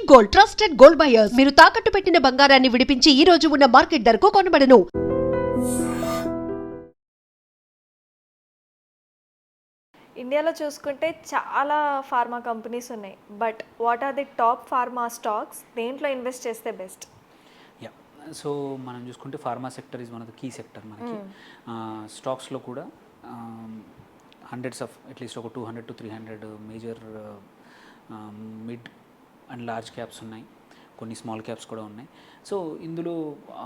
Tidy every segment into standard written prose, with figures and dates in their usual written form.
Gold, trusted gold buyers. మీరు తాకట్టు పెట్టిన బంగారాన్ని విడిపించి ఈ రోజు ఉన్న మార్కెట్ ధరకు కొనబడను. ఇండియాలో చూసుకుంటే చాలా ఫార్మా కంపెనీస్ ఉన్నాయి. But what are the top pharma stocks? దేంట్లో ఇన్వెస్ట్ చేస్తే బెస్ట్? యా సో మనం చూసుకుంటే pharma sector is one of the key sector మనకి. స్టాక్స్లో కూడా హండ్రెడ్స్ ఆఫ్ అట్లీస్ట్ ఒక 200 to 300 major mid and large caps ఉన్నాయి, కొన్ని స్మాల్ క్యాప్స్ కూడా ఉన్నాయి. సో ఇందులో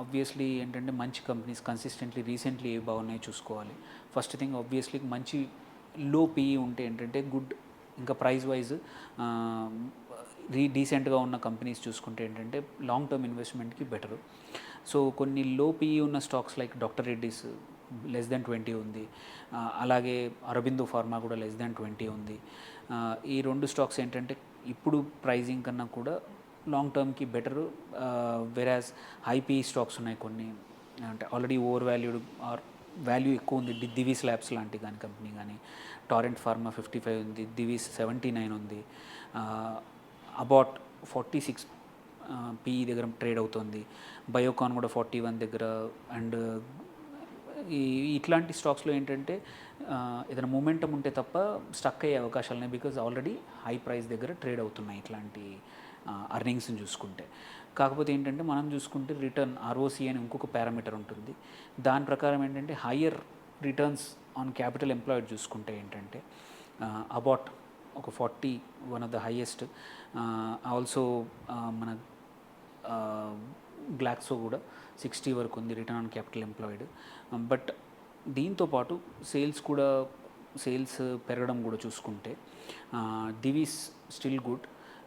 ఆబ్వియస్లీ ఏంటంటే మంచి కంపెనీస్ కన్సిస్టెంట్లీ రీసెంట్లీ ఏవి బాగున్నాయో చూసుకోవాలి. ఫస్ట్ థింగ్ ఆబ్వియస్లీ మంచి లో పీఈ ఉంటే ఏంటంటే గుడ్, ఇంకా ప్రైస్ వైజ్ డీసెంట్గా ఉన్న కంపెనీస్ చూసుకుంటే ఏంటంటే లాంగ్ టర్మ్ ఇన్వెస్ట్మెంట్కి బెటరు. సో కొన్ని లో పీఈ ఉన్న stocks like doctor Reddy's less than 20 ఉంది, అలాగే అరబిందో ఫార్మా కూడా లెస్ దెన్ 20 ఉంది. ఈ రెండు స్టాక్స్ ఏంటంటే ఇప్పుడు ప్రైజింగ్ కన్నా కూడా లాంగ్ టర్మ్కి బెటరు. వెరాజ్ హై పీఈ స్టాక్స్ ఉన్నాయి కొన్ని, అంటే already over valued or value ఎక్కువ ఉంది. దివీస్ ల్యాబ్స్ లాంటి కానీ కంపెనీ కానీ, టారెంట్ ఫార్మా 55 ఉంది, దివీస్ 79 ఉంది, అబౌట్ 46 పీఈ దగ్గర ట్రేడ్ అవుతుంది, బయోకాన్ కూడా 41 దగ్గర. అండ్ ఇట్లాంటి స్టాక్స్లో ఏంటంటే ఏదైనా మూమెంటం ఉంటే తప్ప స్టక్ అయ్యే అవకాశాలు ఉన్నాయి, బికాజ్ ఆల్రెడీ హై ప్రైస్ దగ్గర ట్రేడ్ అవుతున్నాయి ఇట్లాంటి అర్నింగ్స్ని చూసుకుంటే. కాకపోతే ఏంటంటే మనం చూసుకుంటే రిటర్న్ ఆర్ఓసి అని ఇంకొక పారామీటర్ ఉంటుంది. దాని ప్రకారం ఏంటంటే higher returns on capital employed చూసుకుంటే ఏంటంటే అబౌట్ ఒక 40 one of the highest. Also మన గ్లాక్సో కూడా 60 వరకు ఉంది return on capital employed. But దీంతోపాటు సేల్స్ పెరగడం కూడా చూసుకుంటే Divi's still good.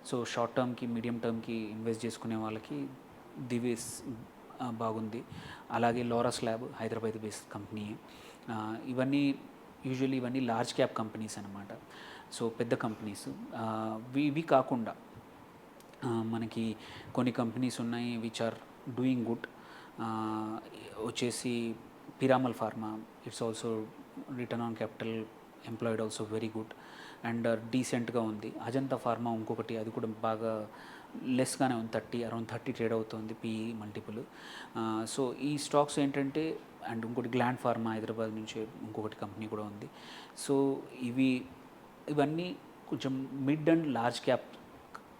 So short టర్మ్కి మీడియం టర్మ్కి ఇన్వెస్ట్ చేసుకునే వాళ్ళకి దివీస్ బాగుంది. అలాగే Laurus lab Hyderabad based company. ఇవన్నీ లార్జ్ క్యాప్ కంపెనీస్ అనమాట. సో పెద్ద కంపెనీస్. ఇవి కాకుండా మనకి కొన్ని కంపెనీస్ ఉన్నాయి విచ్ ఆర్ డూయింగ్ గుడ్. వచ్చేసి Piramal pharma, it's also return on capital employed also very good and డీసెంట్గా ఉంది. అజంతా ఫార్మా ఇంకొకటి, అది కూడా బాగా లెస్గానే ఉంది, అరౌండ్ 30 ట్రేడ్ అవుతుంది పీఈ మల్టిపుల్. సో ఈ స్టాక్స్ ఏంటంటే, అండ్ ఇంకోటి గ్లాండ్ ఫార్మా హైదరాబాద్ నుంచి ఇంకొకటి కంపెనీ కూడా ఉంది. సో ఇవన్నీ కొంచెం mid and large cap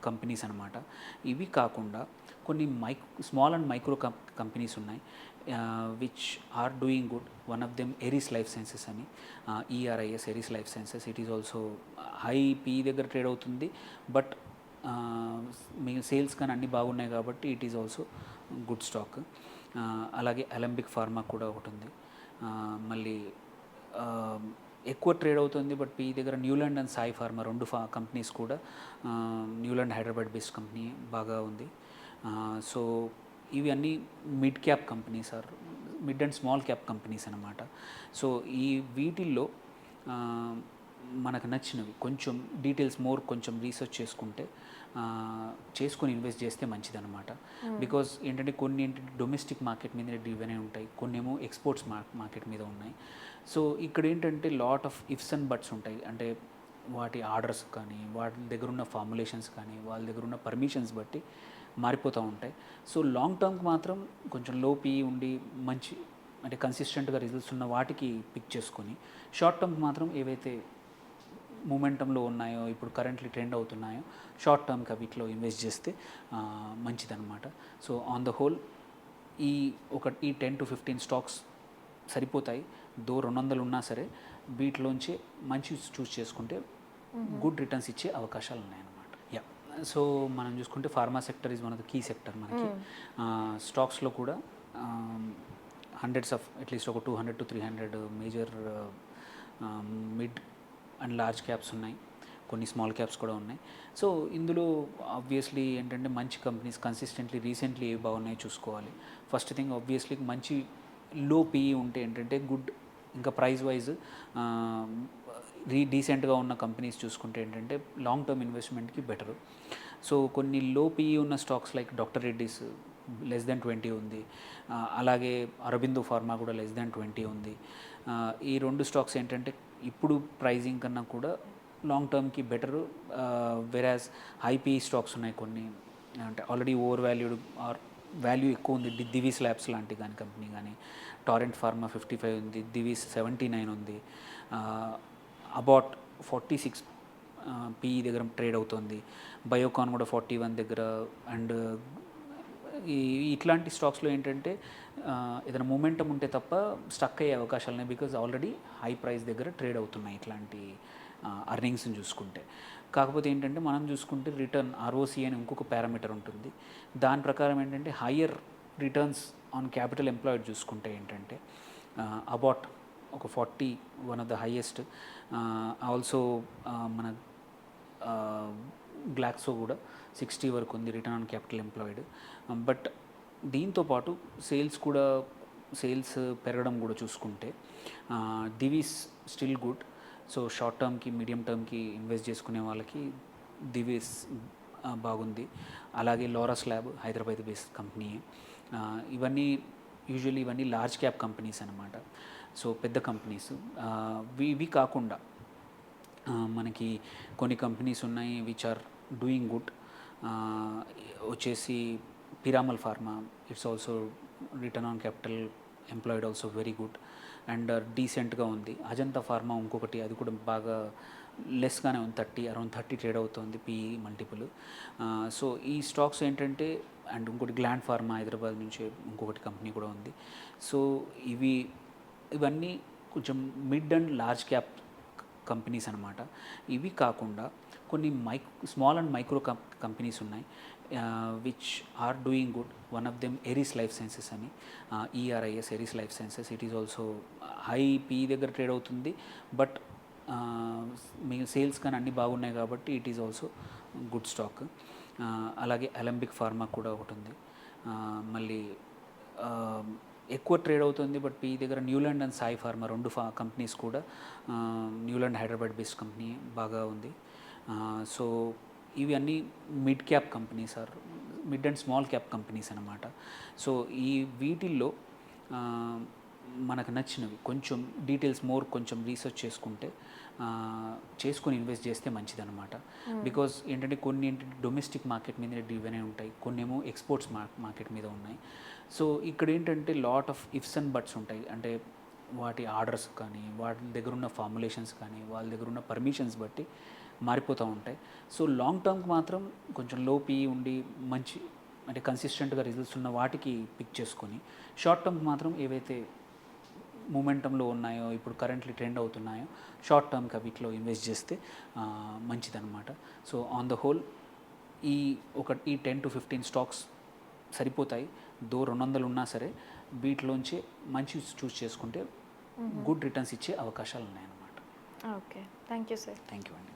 companies అనమాట. ఇవి కాకుండా కొన్ని స్మాల్ అండ్ మైక్రో కంపెనీస్ ఉన్నాయి which are doing good. One of them Eris life sciences అని, ERIS Eris life sciences. It is also high PE దగ్గర ట్రేడ్ అవుతుంది, బట్ మీ సేల్స్ కానీ అన్నీ బాగున్నాయి కాబట్టి it is also good stock. అలాగే అలెంబిక్ ఫార్మా కూడా ఒకటి ఉంది. మళ్ళీ ఎక్కువ ట్రేడ్ అవుతుంది బట్ పీఈ దగ్గర న్యూలాండ్ అండ్ సాయి ఫార్మా రెండు కంపెనీస్ కూడా. న్యూలాండ్ హైదరాబాద్ బేస్డ్ కంపెనీ బాగా ఉంది. సో ఇవి అన్నీ mid cap companies or mid and small cap companies అనమాట. సో వీటిల్లో మనకు నచ్చినవి కొంచెం డీటెయిల్స్ కొంచెం రీసెర్చ్ చేసుకొని ఇన్వెస్ట్ చేస్తే మంచిదన్నమాట. బికాజ్ ఏంటంటే కొన్ని ఏంటంటే డొమెస్టిక్ మార్కెట్ మీద డివెన్ అయి ఉంటాయి, కొన్ని ఏమో ఎక్స్పోర్ట్స్ మార్కెట్ మీద ఉన్నాయి. సో ఇక్కడ ఏంటంటే lot of ifs and buts ఉంటాయి. అంటే వాటి ఆర్డర్స్ కానీ, వాటి దగ్గర ఉన్న ఫార్ములేషన్స్ కానీ, వాళ్ళ దగ్గర ఉన్న పర్మిషన్స్ బట్టి మారిపోతూ ఉంటాయి. సో లాంగ్ టర్మ్కి మాత్రం కొంచెం లో పీఈ ఉండి మంచి అంటే కన్సిస్టెంట్గా రిజల్ట్స్ ఉన్న వాటికి పిక్ చేసుకొని, షార్ట్ టర్మ్కి మాత్రం ఏవైతే మూమెంటంలో ఉన్నాయో, ఇప్పుడు కరెంట్లీ ట్రెండ్ అవుతున్నాయో, షార్ట్ టర్మ్కి వీటిలో ఇన్వెస్ట్ చేస్తే మంచిదన్నమాట. సో ఆన్ ద హోల్ ఈ 10 to 15 స్టాక్స్ సరిపోతాయి. 200 ఉన్నా సరే వీటిలోంచి మంచి చూస్ చేసుకుంటే గుడ్ రిటర్న్స్ ఇచ్చే అవకాశాలు ఉన్నాయన్నమాట. యా సో మనం చూసుకుంటే pharma sector is one of the key sector మనకి. స్టాక్స్లో కూడా హండ్రెడ్స్ ఆఫ్ అట్లీస్ట్ ఒక 200 to 300 major mid and large caps ఉన్నాయి, కొన్ని స్మాల్ క్యాప్స్ కూడా ఉన్నాయి. సో ఇందులో ఆబ్వియస్లీ ఏంటంటే మంచి కంపెనీస్ కన్సిస్టెంట్లీ రీసెంట్లీ ఏవి బాగున్నాయో చూసుకోవాలి. ఫస్ట్ థింగ్ ఆబ్వియస్లీ మంచి లో పీఈ ఉంటే ఏంటంటే గుడ్, ఇంకా ప్రైస్ వైజ్ డీసెంట్గా ఉన్న కంపెనీస్ చూసుకుంటే ఏంటంటే లాంగ్ టర్మ్ ఇన్వెస్ట్మెంట్కి బెటరు. సో కొన్ని లో పీఈ ఉన్న stocks like doctor Reddy's less than 20 ఉంది, అలాగే అరబిందో ఫార్మా కూడా లెస్ దెన్ 20 ఉంది. ఈ రెండు స్టాక్స్ ఏంటంటే ఇప్పుడు ప్రైజింగ్ కన్నా కూడా లాంగ్ టర్మ్కి బెటరు. వెరాజ్ హై పీఈ స్టాక్స్ ఉన్నాయి కొన్ని, అంటే already over valued or value ఎక్కువ ఉంది దివీస్ ల్యాబ్స్ లాంటి కానీ కంపెనీ కానీ, టారెంట్ ఫార్మా 55 ఉంది, దివీస్ 79 ఉంది, అబాట్ 46 పిఈ దగ్గర ట్రేడ్ అవుతుంది, బయోకాన్ కూడా 41 దగ్గర. అండ్ ఇట్లాంటి స్టాక్స్లో ఏంటంటే ఏదైనా మూమెంటం ఉంటే తప్ప స్టక్ అయ్యే అవకాశాలు ఉన్నాయి, బికాజ్ ఆల్రెడీ హై ప్రైస్ దగ్గర ట్రేడ్ అవుతున్నాయి ఇట్లాంటి అర్నింగ్స్ని చూసుకుంటే. కాకపోతే ఏంటంటే మనం చూసుకుంటే రిటర్న్ ఆర్ఓసి అని ఇంకొక పారామీటర్ ఉంటుంది. దాని ప్రకారం ఏంటంటే higher returns on capital employed చూసుకుంటే ఏంటంటే అబాట్ ఒక 40 one of the highest. Also మన గ్లాక్సో కూడా 60 వరకు ఉంది return on capital employed. But దీంతోపాటు సేల్స్ పెరగడం కూడా చూసుకుంటే Divi's still good. So short టర్మ్కి మీడియం టర్మ్కి ఇన్వెస్ట్ చేసుకునే వాళ్ళకి దివీస్ బాగుంది. అలాగే Laurus lab Hyderabad based company. ఇవన్నీ లార్జ్ క్యాప్ కంపెనీస్ అనమాట. సో పెద్ద కంపెనీస్. ఇవి కాకుండా మనకి కొన్ని కంపెనీస్ ఉన్నాయి విచ్ ఆర్ డూయింగ్ గుడ్. వచ్చేసి Piramal pharma, it's also return on capital employed also very good and డీసెంట్గా ఉంది. అజంతా ఫార్మా ఇంకొకటి, అది కూడా బాగా లెస్గానే ఉంది, అరౌండ్ 30 ట్రేడ్ అవుతుంది పిఈ మల్టిపుల్. సో ఈ స్టాక్స్ ఏంటంటే, అండ్ ఇంకోటి గ్లాండ్ ఫార్మా హైదరాబాద్ నుంచి ఇంకొకటి కంపెనీ కూడా ఉంది. సో ఇవన్నీ కొంచెం mid and large cap companies అనమాట. ఇవి కాకుండా కొన్ని స్మాల్ అండ్ మైక్రో కంపెనీస్ ఉన్నాయి which are doing good. One of them Eris life sciences అని, ERIS Eris life sciences. It is also high P దగ్గర ట్రేడ్ అవుతుంది, బట్ మీ సేల్స్ కానీ అన్నీ బాగున్నాయి కాబట్టి it is also good stock. అలాగే అలంబిక్ ఫార్మా కూడా ఒకటి ఉంది. మళ్ళీ ఎక్కువ ట్రేడ్ అవుతుంది బట్ పీ దగ్గర న్యూలాండ్ అండ్ సాయి ఫార్మా రెండు కంపెనీస్ కూడా, న్యూలాండ్ హైదరాబాద్ బేస్డ్ కంపెనీ బాగా ఉంది. సో ఇవి అన్నీ mid cap companies or mid and small cap companies అనమాట. సో వీటిల్లో మనకు నచ్చినవి కొంచెం డీటెయిల్స్ కొంచెం రీసెర్చ్ చేసుకొని ఇన్వెస్ట్ చేస్తే మంచిదన్నమాట. బికాజ్ ఏంటంటే కొన్ని డొమెస్టిక్ మార్కెట్ మీద డివైన్ ఉంటాయి, కొన్ని ఏమో ఎక్స్పోర్ట్స్ మార్కెట్ మీద ఉన్నాయి. సో ఇక్కడ ఏంటంటే lot of ifs and buts ఉంటాయి. అంటే వాటి ఆర్డర్స్ కానీ, వాటి దగ్గర ఉన్న ఫార్ములేషన్స్ కానీ, వాళ్ళ దగ్గర ఉన్న పర్మిషన్స్ బట్టి మారిపోతూ ఉంటాయి. సో లాంగ్ టర్మ్కి మాత్రం కొంచెం లో పీ ఉండి మంచి అంటే కన్సిస్టెంట్గా రిజల్ట్స్ ఉన్న వాటికి పిక్ చేసుకొని, షార్ట్ టర్మ్కి మాత్రం ఏవైతే మూమెంటంలో ఉన్నాయో, ఇప్పుడు కరెంట్లీ ట్రెండ్ అవుతున్నాయో, షార్ట్ టర్మ్కి వీటిలో ఇన్వెస్ట్ చేస్తే మంచిదన్నమాట. సో ఆన్ ద హోల్ ఈ 10 to 15 స్టాక్స్ సరిపోతాయి. 200 ఉన్నా సరే వీటిలోంచి మంచి చూస్ చేసుకుంటే గుడ్ రిటర్న్స్ ఇచ్చే అవకాశాలు ఉన్నాయన్నమాట. Okay, thank you sir. Thank you అండి.